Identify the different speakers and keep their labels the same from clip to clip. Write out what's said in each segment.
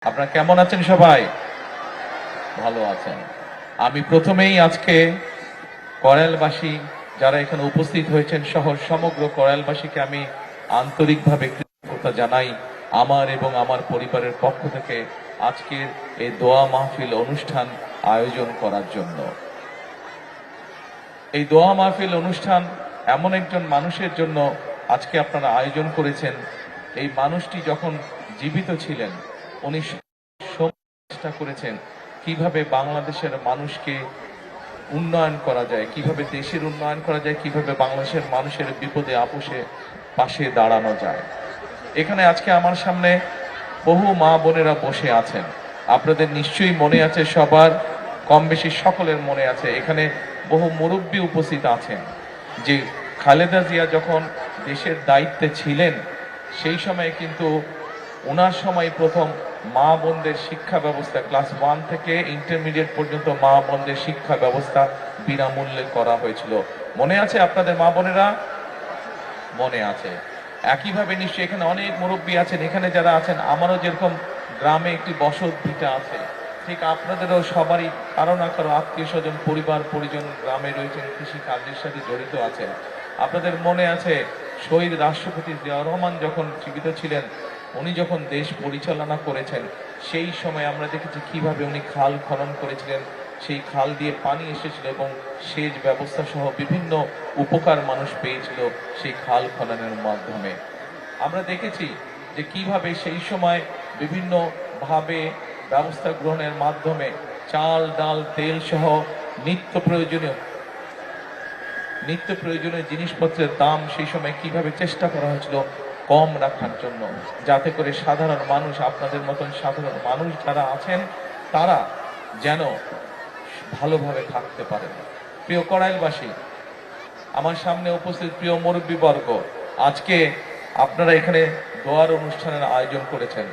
Speaker 1: আপনারা কেমন আছেন? সবাই ভালো আছেন? আমি প্রথমেই আজকে করাইলবাসী যারা এখানে উপস্থিত হয়েছেন সহ সমগ্র করাইলবাসীকে আমি আন্তরিকভাবে কৃতজ্ঞতা জানাই আমার এবং আমার পরিবারের পক্ষ থেকে আজকের এই দোয়া মাহফিল অনুষ্ঠান আয়োজন করার জন্য। এই দোয়া মাহফিল অনুষ্ঠান এমন একজন মানুষের জন্য আজকে আপনারা আয়োজন করেছেন। এই মানুষটি যখন জীবিত ছিলেন উনি চেষ্টা করেছেন কিভাবে বাংলাদেশের মানুষকে উন্নয়ন করা যায়, কিভাবে দেশের উন্নয়ন করা যায়, কিভাবে বাংলাদেশের মানুষের বিপদে আপোষে পাশে দাঁড়ানো যায়। এখানে আজকে আমার সামনে বহু মা বোনেরা বসে আছেন। আপনাদের নিশ্চয়ই মনে আছে, সবার কম বেশি সকলের মনে আছে, এখানে বহু মুরব্বী উপস্থিত আছেন যে খালেদা জিয়া যখন দেশের দায়িত্বে ছিলেন সেই সময় কিন্তু ওনার সময় প্রথম মা বোনদের শিক্ষা ব্যবস্থা ক্লাস 1 থেকে ইন্টারমিডিয়েট পর্যন্ত মা বোনদের শিক্ষা ব্যবস্থা বিনামূল্যে করা হয়েছিল। মনে আছে আপনাদের মা বোনেরা? মনে আছে। একইভাবে নিশ্চয়ই এখানে অনেক মুরব্বী আছেন, এখানে যারা আছেন আমারও যেরকম গ্রামে একটি বসত ভিটা আছে, ঠিক আপনাদেরও সবারই কারো না কারো আত্মীয় স্বজন পরিবার পরিজন গ্রামে রয়েছেন, কৃষি কাজের সাথে জড়িত আছেন। আপনাদের মনে আছে শহীদ রাষ্ট্রপতি জিয়াউর রহমান যখন জীবিত ছিলেন, উনি যখন দেশ পরিচালনা করেছেন সেই সময় আমরা দেখেছি কিভাবে উনি খাল খনন করেছিলেন, সেই খাল দিয়ে পানি এসেছিল এবং সেচ ব্যবস্থা সহ বিভিন্ন উপকার মানুষ পেয়েছিল সেই খাল খননের মাধ্যমে। আমরা দেখেছি যে কিভাবে সেই সময় বিভিন্ন ভাবে ব্যবস্থা গ্রহণের মাধ্যমে চাল ডাল তেল সহ নিত্য প্রয়োজনীয় জিনিসপত্রের দাম সেই সময় কিভাবে চেষ্টা করা হয়েছিল কম রাখার জন্য, যাতে করে সাধারণ মানুষ, আপনাদের মতন সাধারণ মানুষ যারা আছেন তারা যেন ভালোভাবে থাকতে পারেন। প্রিয় করাইলবাসী, আমার সামনে উপস্থিত প্রিয় মুরব্বীবর্গ, আজকে আপনারা এখানে দোয়ার অনুষ্ঠানের আয়োজন করেছেন।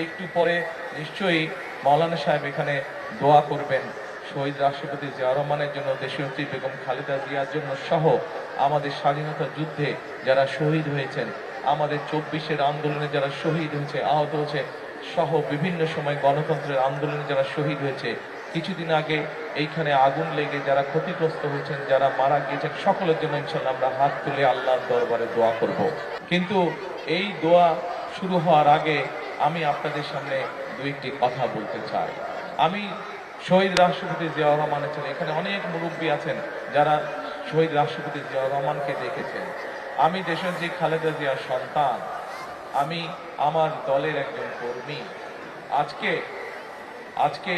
Speaker 1: একটু পরে নিশ্চয়ই মাওলানা সাহেব এখানে দোয়া করবেন শহীদ রাষ্ট্রপতি জিয়াউর রহমানের জন্য, দেশনেত্রী বেগম খালেদা জিয়ার জন্য সহ আমাদের স্বাধীনতা যুদ্ধে যারা শহীদ হয়েছেন, আমাদের 24-এর আন্দোলনে যারা শহীদ হয়েছে, আহত হয়েছে সহ বিভিন্ন সময় গণতন্ত্রের আন্দোলনে যারা শহীদ হয়েছে, কিছুদিন আগে এইখানে আগুন লেগে যারা ক্ষতিগ্রস্ত হয়েছেন, যারা মারা গিয়েছেন, সকলের জন্য ইনশাআল্লাহ আমরা হাত তুলে আল্লাহর দরবারে দোয়া করব। কিন্তু এই দোয়া শুরু হওয়ার আগে আমি আপনাদের সামনে দুই একটি কথা বলতে চাই। আমি শহীদ রাষ্ট্রপতি জিয়াউর রহমানের ছেলে, এখানে অনেক মুরব্বী আছেন যারা শহীদ রাষ্ট্রপতি জিয়াউর রহমানকে দেখেছেন। আমি দেশনেত্রী খালেদা জিয়ার সন্তান, আমি আমার দলের একজন কর্মী। আজকে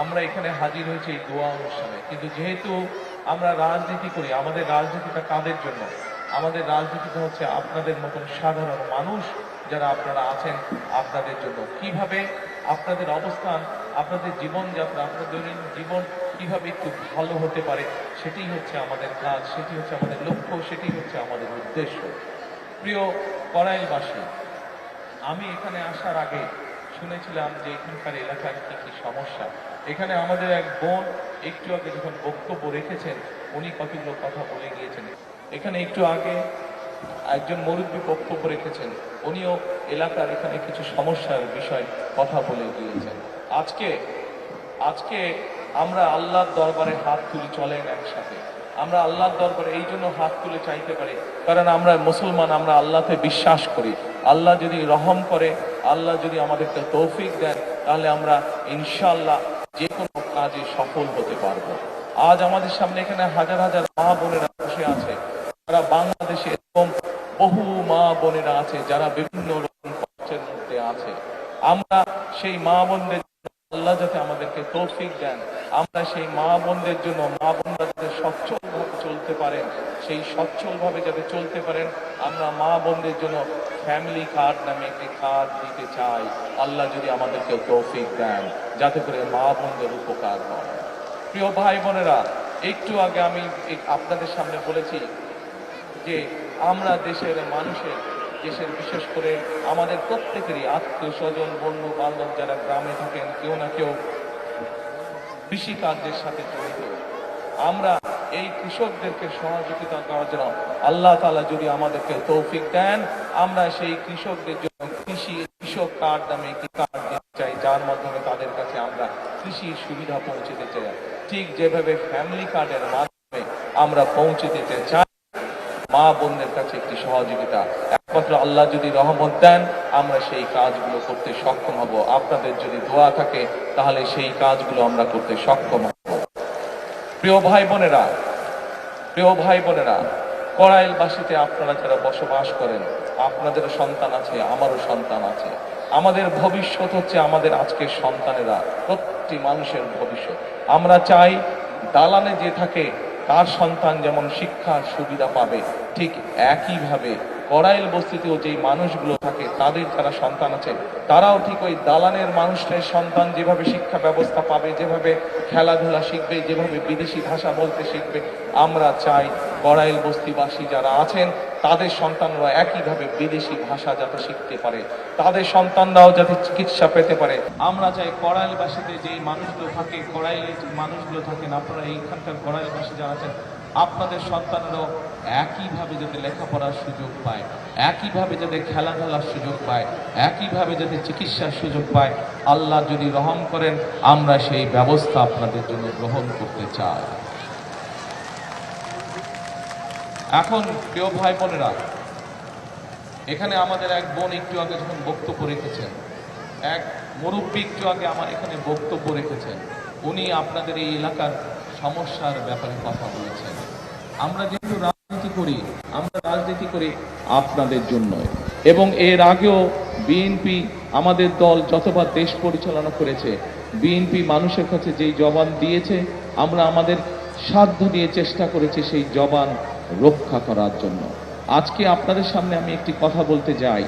Speaker 1: আমরা এখানে হাজির হয়েছি এই দোয়া অনুষ্ঠানে, কিন্তু যেহেতু আমরা রাজনীতি করি, আমাদের রাজনীতিটা কাদের জন্য? আমাদের রাজনীতিটা হচ্ছে আপনাদের মতন সাধারণ মানুষ যারা আপনারা আছেন, আপনাদের জন্য। কিভাবে আপনাদের অবস্থান, আপনাদের জীবনযাত্রা, আপনাদের দৈনন্দিন জীবন কিভাবে একটু ভালো হতে পারে, সেটি হচ্ছে আমাদের কাজ, সেটি হচ্ছে আমাদের লক্ষ্য, সেটি হচ্ছে আমাদের উদ্দেশ্য। প্রিয় করাইলবাসী, আমি এখানে আসার আগে শুনেছিলাম যে এখানকার এলাকার কি কি সমস্যা। এখানে আমাদের এক বোন একটু আগে যখন বক্তব্য রেখেছেন উনি কতগুলো কথা বলে গিয়েছেন। এখানে একটু আগে একজন মুরব্বী বক্তব্য রেখেছেন, উনিও এলাকার এখানে কিছু সমস্যার বিষয় কথা বলে গিয়েছেন। আজকে আমরা আল্লাহর দরবারে হাত তুলি, চলেন একসাথে। আমরা আল্লাহর দরবারে এই জন্য হাত তুলে চাইতে পারি কারণ আমরা মুসলমান, আমরা আল্লাহতে বিশ্বাস করি। আল্লাহ যদি রহম করে, আল্লাহ যদি আমাদেরকে তৌফিক দেন, তাহলে আমরা ইনশাআল্লাহ যে কোনো কাজে সফল হতে পারবো। আজ আমাদের সামনে এখানে হাজার হাজার মা বোনেরা বসে আছে, যারা বাংলাদেশে এরকম বহু মা বোনেরা আছে যারা বিভিন্ন রকম কষ্টের মধ্যে আছে। আমরা সেই মা বোনদের আল্লাহ যাতে আমাদেরকে তৌফিক দেন, আমরা সেই মা বোনদের জন্য, মা বোনরা যাতে সচ্ছলভাবে চলতে পারেন, সেই সচ্ছলভাবে যাতে চলতে পারেন, আমরা মা বোনদের জন্য ফ্যামিলি কার্ড নামে একটি কার্ড দিতে চাই। আল্লাহ যদি আমাদেরকে তৌফিক দেন যাতে করে মা বোনদের উপকার হয়। প্রিয় ভাই বোনেরা, একটু আগে আমি আপনাদের সামনে বলেছি যে আমরা দেশের মানুষের, দেশের বিশেষ করে আমাদের প্রত্যেকেরই আত্মীয় স্বজন বন্ধু বান্ধব যারা গ্রামে থাকেন, কেউ না কেউ কৃষি কার্যের সাথে জড়িত। আমরা এই কৃষকদেরকে সহযোগিতা করার জন্য আল্লাহ তাআলা যদি আমাদেরকে তৌফিক দেন, আমরা সেই কৃষকদের জন্য কৃষক কার্ড নামে একটি কার্ড দিতে চাই। যার মাধ্যমে তাদের কাছে আমরা কৃষির সুবিধা পৌঁছে দিতে চাই, ঠিক যেভাবে ফ্যামিলি কার্ডের মাধ্যমে আমরা পৌঁছে দিতে চাই মা বোনদের কাছে একটি সহযোগিতা। একমাত্র আল্লাহ যদি রহমত দেন আমরা সেই কাজগুলো করতে সক্ষম হব। আপনাদের যদি দোয়া থাকে তাহলে সেই কাজগুলো আমরা করতে সক্ষম হব। প্রিয় ভাই বোনেরা, কড়াইলবাসীতে আপনারা যারা বসবাস করেন, আপনাদেরও সন্তান আছে, আমারও সন্তান আছে। আমাদের ভবিষ্যৎ হচ্ছে আমাদের আজকের সন্তানেরা, প্রত্যেকটি মানুষের ভবিষ্যৎ। আমরা চাই দালানে যে থাকে তার সন্তান যেমন শিক্ষার সুবিধা পাবে, ঠিক একইভাবে কড়াইল বস্তিতেও যেই মানুষগুলো থাকে তাদের যারা সন্তান আছে তারাও ঠিক ওই দালানের মানুষের সন্তান যেভাবে শিক্ষা ব্যবস্থা পাবে, যেভাবে খেলাধুলা শিখবে, যেভাবে বিদেশি ভাষা বলতে শিখবে, আমরা চাই কড়াইল বস্তিবাসী যারা আছেন তাদের সন্তানরা একইভাবে বিদেশি ভাষা যাতে শিখতে পারে, তাদের সন্তানরাও যাতে চিকিৎসা পেতে পারে। আমরা চাই কড়াইলবাসীতে যেই মানুষগুলো থাকে, কড়াইলে যে মানুষগুলো থাকেন, আপনারা এইখানকার কড়াইলবাসী যারা আছেন আপনাদের সন্তানেরাও একইভাবে যাতে লেখাপড়ার সুযোগ পায়, একইভাবে যাতে খেলাধুলার সুযোগ পায়, একইভাবে যাতে চিকিৎসার সুযোগ পায়। আল্লাহ যদি রহম করেন আমরা সেই ব্যবস্থা আপনাদের জন্য গ্রহণ করতে চাই। এখন প্রিয় ভাই বোনেরা, এখানে আমাদের এক বোন একটু আগে যখন বক্তব্য রেখেছেন, এক মুরব্বী একটু আগে আমার এখানে বক্তব্য রেখেছেন, উনি আপনাদের এই এলাকার সমস্যার ব্যাপারে কথা বলেছেন। আমরা যেহেতু রাজনীতি করি আপনাদের জন্য, এবং এর আগেও বিএনপি আমাদের দল যতবার দেশ পরিচালনা করেছে, বিএনপি মানুষের কাছে যেই জবান দিয়েছে আমরা আমাদের সাধ্য দিয়ে চেষ্টা করেছি সেই জবান রক্ষা করার জন্য। আজকে আপনাদের সামনে আমি একটি কথা বলতে যাই,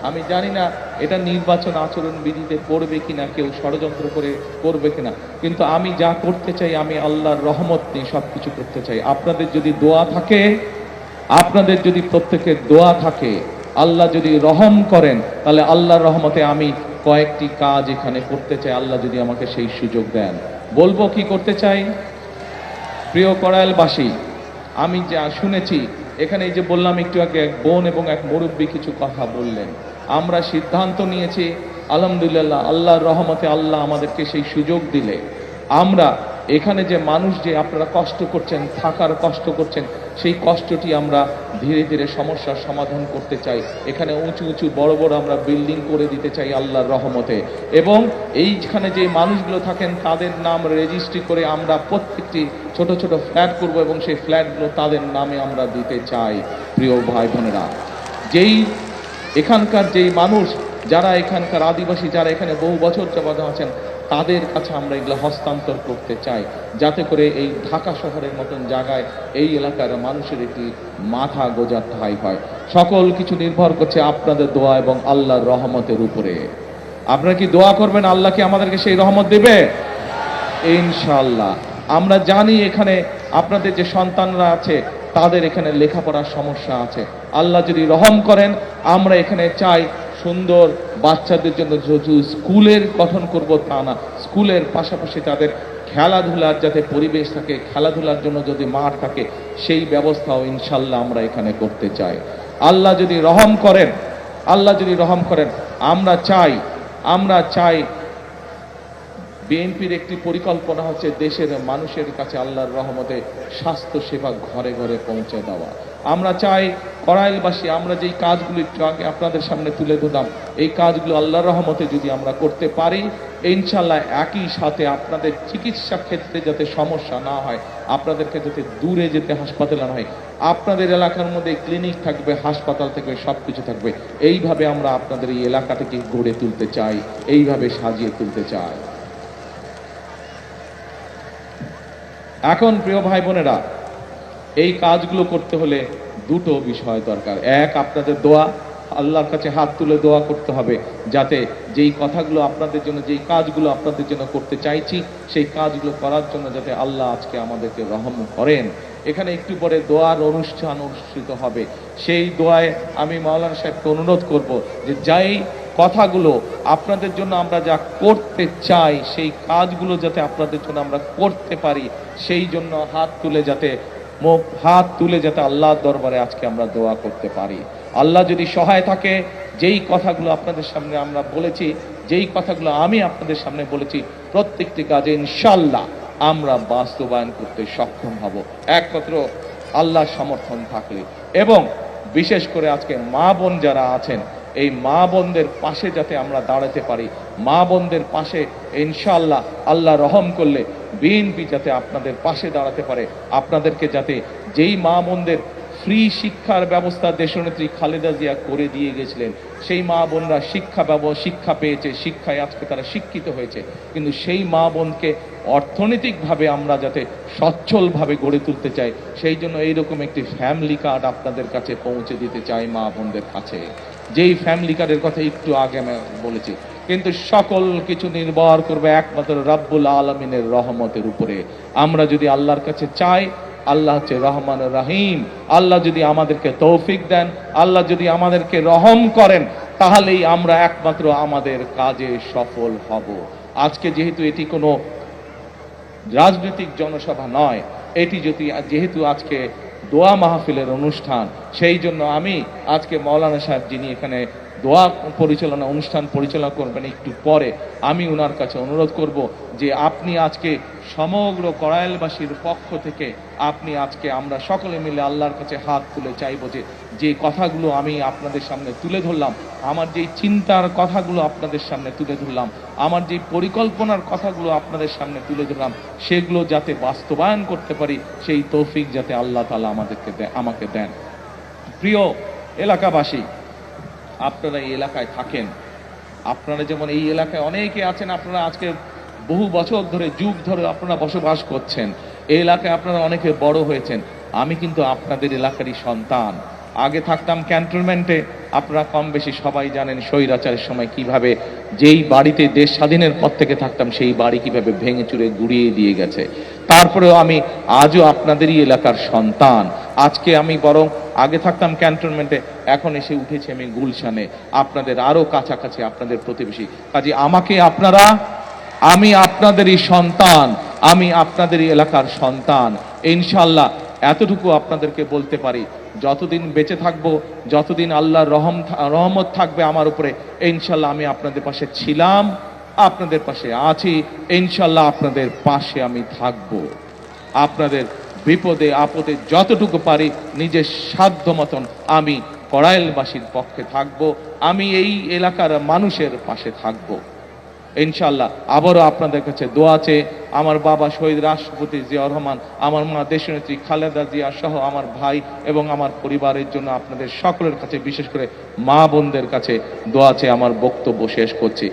Speaker 1: আমি জানি না এটা নির্বাচন আচরণ বিধিতে পড়বে কিনা, কেউ ষড়যন্ত্র করে করবে কিনা, কিন্তু আমি যা করতে চাই আমি আল্লাহর রহমত নিয়ে সবকিছু করতে চাই। আপনাদের যদি দোয়া থাকে, আপনাদের যদি প্রত্যেকের দোয়া থাকে, আল্লাহ যদি রহম করেন, তাহলে আল্লাহর রহমতে আমি কয়েকটি কাজ এখানে করতে চাই, আল্লাহ যদি আমাকে সেই সুযোগ দেন। বলবো কি করতে চাই? প্রিয় কড়াইলবাসী, আমি যা শুনেছি এখানে, এই যে বললাম একটু আগে এক বোন এবং এক মুরব্বী কিছু কথা বললেন, আমরা সিদ্ধান্ত নিয়েছি আলহামদুলিল্লাহ, আল্লাহর রহমতে আল্লাহ আমাদেরকে সেই সুযোগ দিলে আমরা এখানে যে মানুষ যে আপনারা কষ্ট করছেন, থাকার কষ্ট করছেন, সেই কষ্টটি আমরা ধীরে ধীরে সমস্যার সমাধান করতে চাই। এখানে উঁচু উঁচু বড় বড় আমরা বিল্ডিং করে দিতে চাই আল্লাহর রহমতে, এবং এইখানে যে মানুষগুলো থাকেন তাদের নাম রেজিস্ট্রি করে আমরা প্রত্যেকটি ছোট ছোট ফ্ল্যাট করব এবং সেই ফ্ল্যাটগুলো তাদের নামে আমরা দিতে চাই। প্রিয় ভাই বোনেরা, যেই এখানকার যেই মানুষ যারা এখানকার আদিবাসী, যারা এখানে বহু বছর যাবত আছেন, তাদের কাছে আমরা এগুলো হস্তান্তর করতে চাই, যাতে করে এই ঢাকা শহরের মতন জায়গায় এই এলাকার মানুষের একটি মাথা গোজার ঠাঁই হয়। সকল কিছু নির্ভর করছে আপনাদের দোয়া এবং আল্লাহর রহমতের উপরে। আপনারা কি দোয়া করবেন আল্লাহ কি আমাদেরকে সেই রহমত দেবে? ইনশাআল্লাহ। আমরা জানি এখানে আপনাদের যে সন্তানরা আছে তাদের এখানে লেখাপড়ার সমস্যা আছে, আল্লাহ যদি রহম করেন আমরা এখানে চাই সুন্দর বাচ্চাদের জন্য স্কুলের গঠন করব তা না, স্কুলের পাশাপাশি তাদের খেলাধুলার যাতে পরিবেশ থাকে, খেলাধুলার জন্য যদি মাঠ থাকে, সেই ব্যবস্থাও ইনশাল্লাহ আমরা এখানে করতে চাই। আল্লাহ যদি রহম করেন আমরা চাই বিএনপির একটি পরিকল্পনা হচ্ছে দেশের মানুষের কাছে আল্লাহর রহমতে স্বাস্থ্য সেবা ঘরে ঘরে পৌঁছে দেওয়া। আমরা চাই কড়াইলবাসী, আমরা যেই কাজগুলো একটু আগে আপনাদের সামনে তুলে ধরলাম, এই কাজগুলো আল্লাহর রহমতে যদি আমরা করতে পারি, ইনশাল্লাহ একই সাথে আপনাদের চিকিৎসা ক্ষেত্রে যাতে সমস্যা না হয়, আপনাদেরকে যাতে দূরে যেতে হাসপাতালে না হয়, আপনাদের এলাকার মধ্যে ক্লিনিক থাকবে, হাসপাতাল থাকবে, সবকিছু থাকবে। এইভাবে আমরা আপনাদের এই এলাকাটাকে গড়ে তুলতে চাই, এইভাবে সাজিয়ে তুলতে চাই। এখন প্রিয় ভাই বোনেরা, এই কাজগুলো করতে হলে দুটো বিষয় দরকার। এক, আপনাদের দোয়া, আল্লাহর কাছে হাত তুলে দোয়া করতে হবে যাতে যেই কথাগুলো আপনাদের জন্য, যেই কাজগুলো আপনাদের জন্য করতে চাইছি, সেই কাজগুলো করার জন্য যাতে আল্লাহ আজকে আমাদেরকে রহম করেন। এখানে একটু পরে দোয়ার অনুষ্ঠান অনুষ্ঠিত হবে, সেই দোয়ায় আমি মাওলানা সাহেবকে অনুরোধ করব যে যাই কথাগুলো আপনাদের জন্য আমরা যা করতে চাই, সেই কাজগুলো যাতে আপনাদের জন্য আমরা করতে পারি, সেই জন্য হাত তুলে যাতে আল্লাহর দরবারে আজকে আমরা দোয়া করতে পারি। আল্লাহ যদি সহায় থাকে, যেই কথাগুলো আপনাদের সামনে আমরা বলেছি যেই কথাগুলো আমি আপনাদের সামনে বলেছি প্রত্যেকটি কাজে ইনশাআল্লাহ আমরা বাস্তবায়ন করতে সক্ষম হব একমাত্র আল্লাহর সমর্থন থাকলে। এবং বিশেষ করে আজকে মা বোন যারা আছেন, এই মা বোনদের পাশে যাতে আমরা দাঁড়াতে পারি, মা বোনদের পাশে ইনশাআল্লাহ আল্লাহ রহম করলে বিএনপি যাতে আপনাদের পাশে দাঁড়াতে পারে, আপনাদেরকে যাতে যেই মা বোনদের ফ্রি শিক্ষার ব্যবস্থা দেশনেত্রী খালেদা জিয়া করে দিয়ে গেছিলেন, সেই মা বোনরা শিক্ষা পেয়েছে, শিক্ষায় আজকে তারা শিক্ষিত হয়েছে, কিন্তু সেই মা বোনকে অর্থনৈতিকভাবে আমরা যাতে সচ্ছলভাবে গড়ে তুলতে চাই, সেই জন্য এইরকম একটি ফ্যামিলি কার্ড আপনাদের কাছে পৌঁছে দিতে চাই মা বোনদের কাছে। যেই ফ্যামিলি কার্ডের কথা একটু আগে আমি বলেছি, কিন্তু সকল কিছু নির্ভর করবে একমাত্র রাব্বুল আলামিনের রহমতের উপরে। আমরা যদি আল্লাহর কাছে চাই, আল্লাহ হচ্ছে রহমান রহিম, আল্লাহ যদি আমাদেরকে তৌফিক দেন, আল্লাহ যদি আমাদেরকে রহম করেন, তাহলেই আমরা একমাত্র আমাদের কাজে সফল হব। আজকে যেহেতু এটি কোনো রাজনৈতিক জনসভা নয়, এটি যেহেতু আজকে দোয়া মাহফিলের অনুষ্ঠান, সেই জন্য আমি আজকে মাওলানা সাহেব যিনি এখানে দোয়া অনুষ্ঠান পরিচালনা করবেন একটু পরে, আমি ওনার কাছে অনুরোধ করব যে আপনি আজকে সমগ্র কড়াইলবাসীর পক্ষ থেকে আপনি আজকে আমরা সকলে মিলে আল্লাহর কাছে হাত তুলে চাইবো যে কথাগুলো আমি আপনাদের সামনে তুলে ধরলাম, আমার যেই চিন্তার কথাগুলো আপনাদের সামনে তুলে ধরলাম, আমার যেই পরিকল্পনার কথাগুলো আপনাদের সামনে তুলে ধরলাম, সেগুলো যাতে বাস্তবায়ন করতে পারি, সেই তৌফিক যাতে আল্লাহ তাআলা আমাকে দেন। প্রিয় এলাকাবাসী, আপনারা এই এলাকায় থাকেন, আপনারা যেমন এই এলাকায় অনেকে আছেন, আপনারা আজকে বহু বছর ধরে যুগ ধরে আপনারা বসবাস করছেন, এই এলাকায় আপনারা অনেকে বড় হয়েছেন। আমি কিন্তু আপনাদের এলাকারই সন্তান। আগে থাকতাম ক্যান্টনমেন্টে, আপনারা কম বেশি সবাই জানেন স্বৈরাচারের সময় কিভাবে যেই বাড়িতে দেশ স্বাধীনের পর থেকে থাকতাম সেই বাড়ি কিভাবে ভেঙে চুরে গুড়িয়ে দিয়ে গেছে। তারপরেও আমি আজও আপনাদেরই এলাকার সন্তান। আজকে আমি বরং আগে থাকতাম ক্যান্টনমেন্টে, এখন এসে উঠেছি আমি গুলশানে, আপনাদের আরো কাছাকাছি, আপনাদের প্রতিবেশী। কাজে আমি আপনাদেরই সন্তান, আমি আপনাদেরই এলাকার সন্তান। ইনশাআল্লাহ এতটুকু আপনাদেরকে বলতে পারি, যতদিন বেঁচে থাকবো, যতদিন আল্লাহর রহমত থাকবে আমার উপরে, ইনশাআল্লাহ আমি আপনাদের পাশে ছিলাম, আপনাদের পাশে আছি, ইনশাআল্লাহ আপনাদের পাশে আমি থাকব। আপনাদের বিপদে আপদে যতটুকু পারি নিজের সাধ্য মতন আমি কড়াইলবাসীর পক্ষে থাকব, আমি এই এলাকার মানুষের পাশে থাকব। ইনশাআল্লাহ আবারও আপনাদের কাছে দোয়া চেয়ে আমার বাবা শহীদ রাষ্ট্রপতি জিয়াউর রহমান, আমার মা দেশনেত্রী খালেদা জিয়া সহ আমার ভাই এবং আমার পরিবারের জন্য আপনাদের সকলের কাছে, বিশেষ করে মা বোনদের কাছে দোয়া চেয়ে আমার বক্তব্য শেষ করছি।